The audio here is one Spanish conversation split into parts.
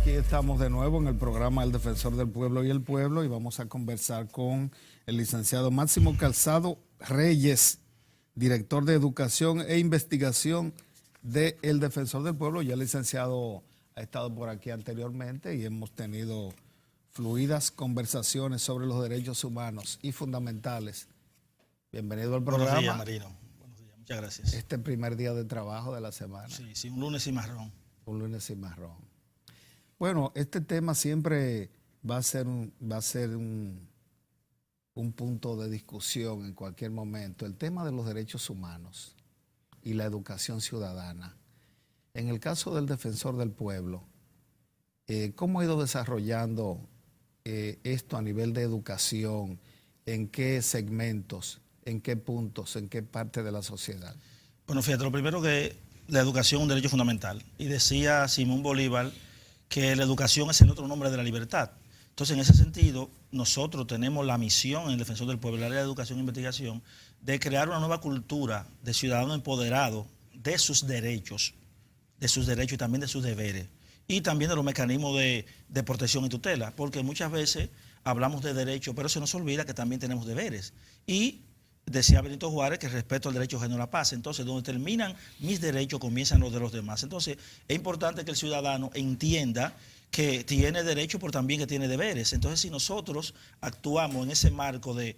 Aquí estamos de nuevo en el programa El Defensor del Pueblo y el Pueblo y vamos a conversar con el licenciado Máximo Calzado Reyes, director de Educación e Investigación de El Defensor del Pueblo. Ya el licenciado ha estado por aquí anteriormente y hemos tenido fluidas conversaciones sobre los derechos humanos y fundamentales. Bienvenido al programa. Buenos días, Marino. Buenos días, muchas gracias. Este primer día de trabajo de la semana. Sí, un lunes sin marrón. Un lunes sin marrón. Bueno, este tema siempre va a ser un punto de discusión en cualquier momento. El tema de los derechos humanos y la educación ciudadana. En el caso del Defensor del Pueblo, ¿cómo ha ido desarrollando esto a nivel de educación? ¿En qué segmentos? ¿En qué puntos? ¿En qué parte de la sociedad? Bueno, fíjate, lo primero que la educación es un derecho fundamental. Y decía Simón Bolívar que la educación es el otro nombre de la libertad. Entonces, en ese sentido, nosotros tenemos la misión en el Defensor del Pueblo, el área de educación e investigación, de crear una nueva cultura de ciudadano empoderado de sus derechos y también de sus deberes. Y también de los mecanismos de protección y tutela, porque muchas veces hablamos de derechos, pero se nos olvida que también tenemos deberes. Y decía Benito Juárez que respeto al derecho ajeno a la paz. Entonces, donde terminan mis derechos, comienzan los de los demás. Entonces, es importante que el ciudadano entienda que tiene derechos, pero también que tiene deberes. Entonces, si nosotros actuamos en ese marco de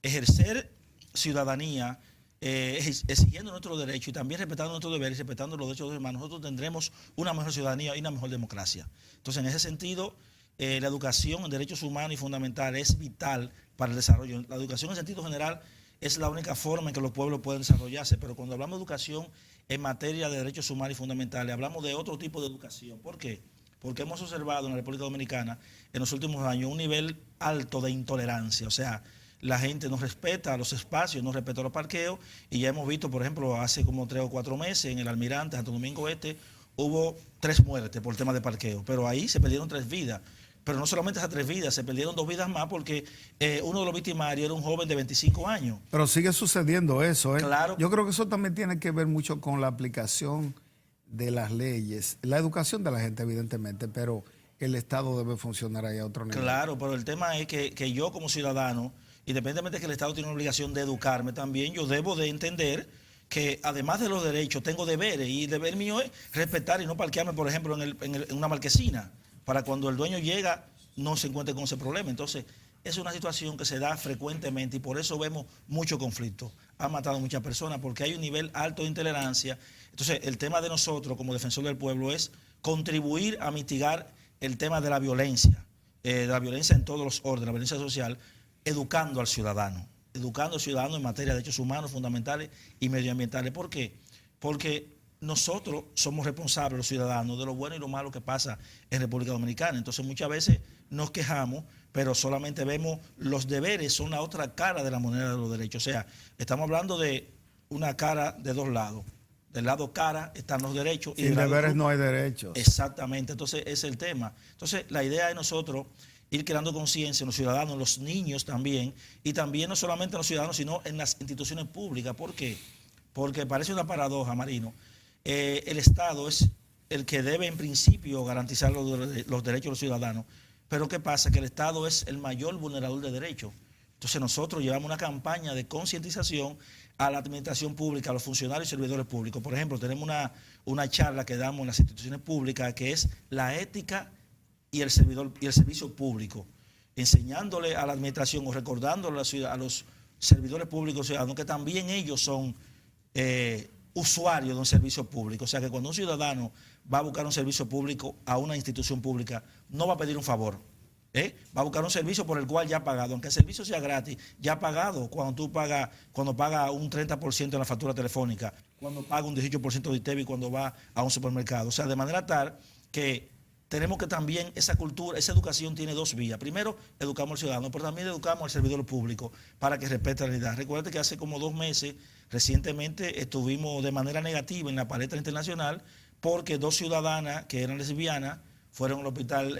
ejercer ciudadanía, exigiendo nuestros derechos y también respetando nuestros deberes y respetando los derechos de los demás, nosotros tendremos una mejor ciudadanía y una mejor democracia. Entonces, en ese sentido, la educación en derechos humanos y fundamentales es vital para el desarrollo. La educación en sentido general es la única forma en que los pueblos pueden desarrollarse, pero cuando hablamos de educación en materia de derechos humanos y fundamentales, hablamos de otro tipo de educación. ¿Por qué? Porque hemos observado en la República Dominicana en los últimos años un nivel alto de intolerancia. O sea, la gente no respeta los espacios, no respeta los parqueos, y ya hemos visto, por ejemplo, hace como 3 o 4 meses en el Almirante, Santo Domingo Este, hubo 3 muertes por tema de parqueo, pero ahí se perdieron 3 vidas. Pero no solamente esas 3 vidas, se perdieron 2 vidas más porque uno de los victimarios era un joven de 25 años. Pero sigue sucediendo eso, ¿eh? Claro. Yo creo que eso también tiene que ver mucho con la aplicación de las leyes, la educación de la gente, evidentemente, pero el Estado debe funcionar ahí a otro nivel. Claro, pero el tema es que yo como ciudadano, independientemente de que el Estado tiene una obligación de educarme también, yo debo de entender que además de los derechos tengo deberes, y el deber mío es respetar y no parquearme, por ejemplo, en una marquesina, para cuando el dueño llega no se encuentre con ese problema. Entonces, es una situación que se da frecuentemente y por eso vemos mucho conflicto. Han matado muchas personas porque hay un nivel alto de intolerancia. Entonces, el tema de nosotros como Defensor del Pueblo es contribuir a mitigar el tema de la violencia en todos los órdenes, la violencia social, educando al ciudadano en materia de derechos humanos, fundamentales y medioambientales. ¿Por qué? Porque nosotros somos responsables, los ciudadanos, de lo bueno y lo malo que pasa en República Dominicana. Entonces muchas veces nos quejamos, pero solamente vemos los deberes, son la otra cara de la moneda de los derechos. O sea, estamos hablando de una cara de 2 lados. Del lado cara están los derechos. Sin deberes no hay derechos. Exactamente, entonces ese es el tema. Entonces la idea de nosotros ir creando conciencia en los ciudadanos, en los niños también, y también no solamente en los ciudadanos, sino en las instituciones públicas. ¿Por qué? Porque parece una paradoja, Marino. El Estado es el que debe en principio garantizar los derechos de los ciudadanos, pero ¿qué pasa? Que el Estado es el mayor vulnerador de derechos. Entonces nosotros llevamos una campaña de concientización a la administración pública, a los funcionarios y servidores públicos. Por ejemplo, tenemos una charla que damos en las instituciones públicas que es la ética y el servicio público, enseñándole a la administración o recordándole a los servidores públicos ciudadanos que también ellos son usuarios de un servicio público. O sea que cuando un ciudadano va a buscar un servicio público a una institución pública, no va a pedir un favor. Va a buscar un servicio por el cual ya ha pagado, aunque el servicio sea gratis, ya ha pagado cuando paga un 30% en la factura telefónica, cuando paga un 18% de ITEVI cuando va a un supermercado. O sea, de manera tal que tenemos que también esa cultura, esa educación tiene 2 vías. Primero, educamos al ciudadano, pero también educamos al servidor público para que respete la realidad. Recuerda que hace como 2 meses, recientemente, estuvimos de manera negativa en la palestra internacional porque 2 ciudadanas que eran lesbianas fueron al hospital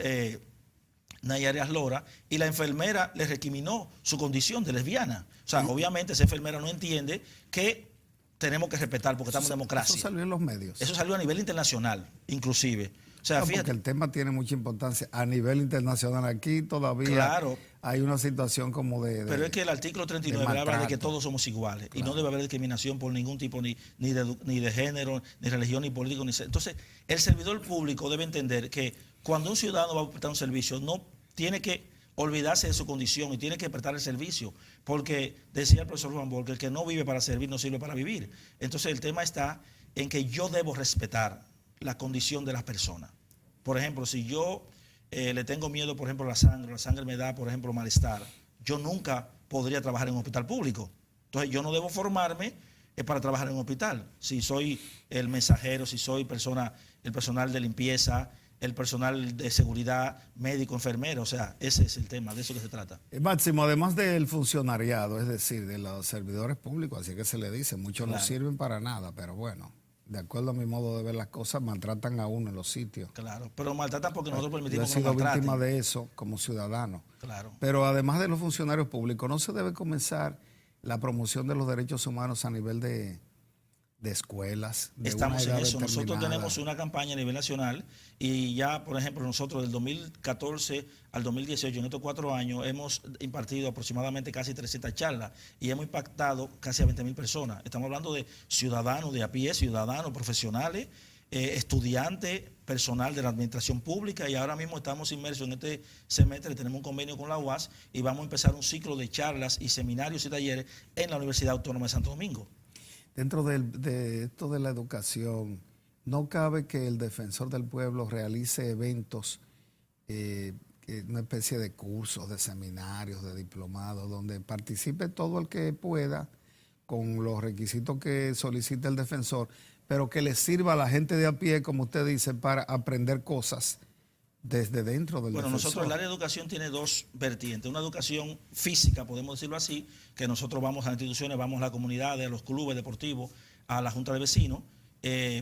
Naya Arias Lora y la enfermera les recriminó su condición de lesbiana. O sea, obviamente esa enfermera no entiende que tenemos que respetar porque estamos en democracia. Eso salió en los medios. Eso salió a nivel internacional, inclusive. O sea, No, fíjate. porque el tema tiene mucha importancia a nivel internacional. Aquí todavía Claro. hay una situación como Pero es que el artículo 39 habla de que maltrato. todos somos iguales y no Claro. debe haber discriminación por ningún tipo, ni de género, ni religión, ni político. Entonces, el servidor público debe entender que cuando un ciudadano va a prestar un servicio, no tiene que olvidarse de su condición y tiene que prestar el servicio. Porque decía el profesor Juan Bol que el que no vive para servir no sirve para vivir. Entonces, el tema está en que yo debo respetar la condición de las personas. Por ejemplo, si yo le tengo miedo, por ejemplo, a la sangre me da, por ejemplo, malestar, yo nunca podría trabajar en un hospital público. Entonces, yo no debo formarme para trabajar en un hospital. Si soy el mensajero, si soy el personal de limpieza, el personal de seguridad, médico, enfermero, o sea, ese es el tema, de eso que se trata. Máximo, además del funcionariado, es decir, de los servidores públicos, así que se le dice, muchos no Claro. sirven para nada, pero bueno, de acuerdo a mi modo de ver las cosas, maltratan a uno en los sitios. Claro, pero maltratan porque nosotros Yo he permitimos que nos sido maltraten. víctima de eso como ciudadano. Claro. Pero además de los funcionarios públicos, ¿no se debe comenzar la promoción de los derechos humanos a nivel de escuelas? De Estamos una en edad eso. Nosotros determinada? tenemos una campaña a nivel nacional y ya, por ejemplo, nosotros del 2014 al 2018, en estos 4 años, hemos impartido aproximadamente casi 300 charlas y hemos impactado casi a 20.000 personas. Estamos hablando de ciudadanos de a pie, ciudadanos, profesionales, estudiantes, personal de la administración pública, y ahora mismo estamos inmersos en este semestre, tenemos un convenio con la UAS y vamos a empezar un ciclo de charlas y seminarios y talleres en la Universidad Autónoma de Santo Domingo. Dentro de esto de la educación, ¿no cabe que el defensor del pueblo realice eventos, una especie de cursos, de seminarios, de diplomados, donde participe todo el que pueda con los requisitos que solicita el defensor, pero que le sirva a la gente de a pie, como usted dice, para aprender cosas desde dentro del Bueno, defensor? nosotros el área de educación tiene dos vertientes. Una educación física, podemos decirlo así, que nosotros vamos a las instituciones, vamos a las comunidades, a los clubes deportivos, a la junta de vecinos,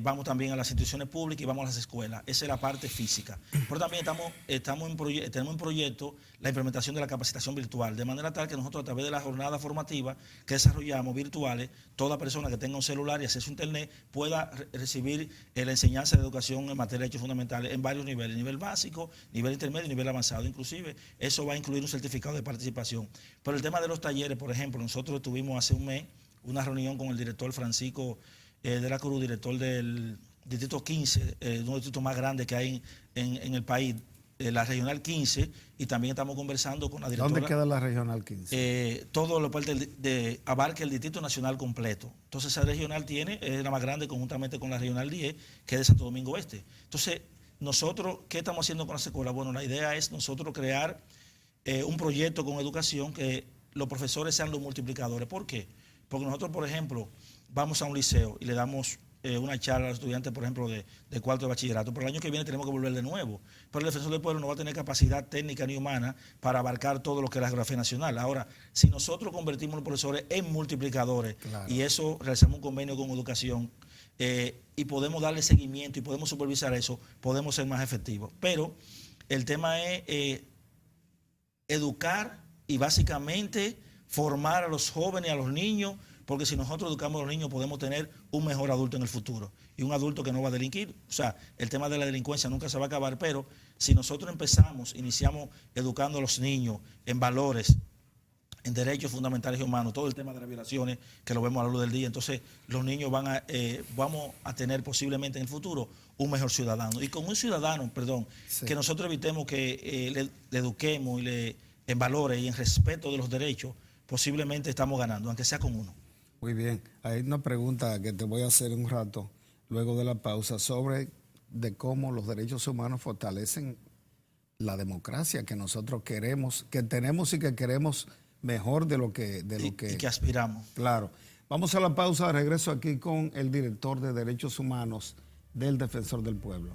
vamos también a las instituciones públicas y vamos a las escuelas. Esa es la parte física. Pero también tenemos en proyecto la implementación de la capacitación virtual, de manera tal que nosotros a través de las jornadas formativas que desarrollamos virtuales, toda persona que tenga un celular y acceso a internet pueda recibir la enseñanza de educación en materia de derechos fundamentales en varios niveles, nivel básico, nivel intermedio y nivel avanzado. Inclusive eso va a incluir un certificado de participación. Pero el tema de los talleres, por ejemplo, nosotros tuvimos hace un mes una reunión con el director Francisco de la Cruz, director del Distrito 15, uno de los distritos más grandes que hay en el país, la Regional 15, y también estamos conversando con la directora. ¿Dónde queda la Regional 15? Todo lo parte abarca el Distrito Nacional completo. Entonces esa regional es la más grande conjuntamente con la Regional 10, que es de Santo Domingo Este. Entonces, nosotros, ¿qué estamos haciendo con las escuelas? Bueno, la idea es nosotros crear un proyecto con educación que los profesores sean los multiplicadores. ¿Por qué? Porque nosotros, por ejemplo, vamos a un liceo y le damos una charla a los estudiantes, por ejemplo, de cuarto de bachillerato, pero el año que viene tenemos que volver de nuevo. Pero el defensor del pueblo no va a tener capacidad técnica ni humana para abarcar todo lo que es la geografía nacional. Ahora, si nosotros convertimos a los profesores en multiplicadores, claro, y eso realizamos un convenio con educación y podemos darle seguimiento y podemos supervisar eso, podemos ser más efectivos. Pero el tema es educar y básicamente formar a los jóvenes, a los niños, porque si nosotros educamos a los niños podemos tener un mejor adulto en el futuro y un adulto que no va a delinquir. O sea, el tema de la delincuencia nunca se va a acabar, pero si nosotros iniciamos educando a los niños en valores, en derechos fundamentales y humanos, todo el tema de las violaciones, que lo vemos a la luz del día, entonces los niños vamos a tener posiblemente en el futuro un mejor ciudadano. Y con un ciudadano, sí, que nosotros evitemos que le eduquemos en valores y en respeto de los derechos, posiblemente estamos ganando, aunque sea con uno. Muy bien. Hay una pregunta que te voy a hacer un rato, luego de la pausa, sobre de cómo los derechos humanos fortalecen la democracia que nosotros queremos, que tenemos y que queremos mejor de lo que... y que aspiramos. Claro. Vamos a la pausa, regreso aquí con el director de Derechos Humanos del Defensor del Pueblo.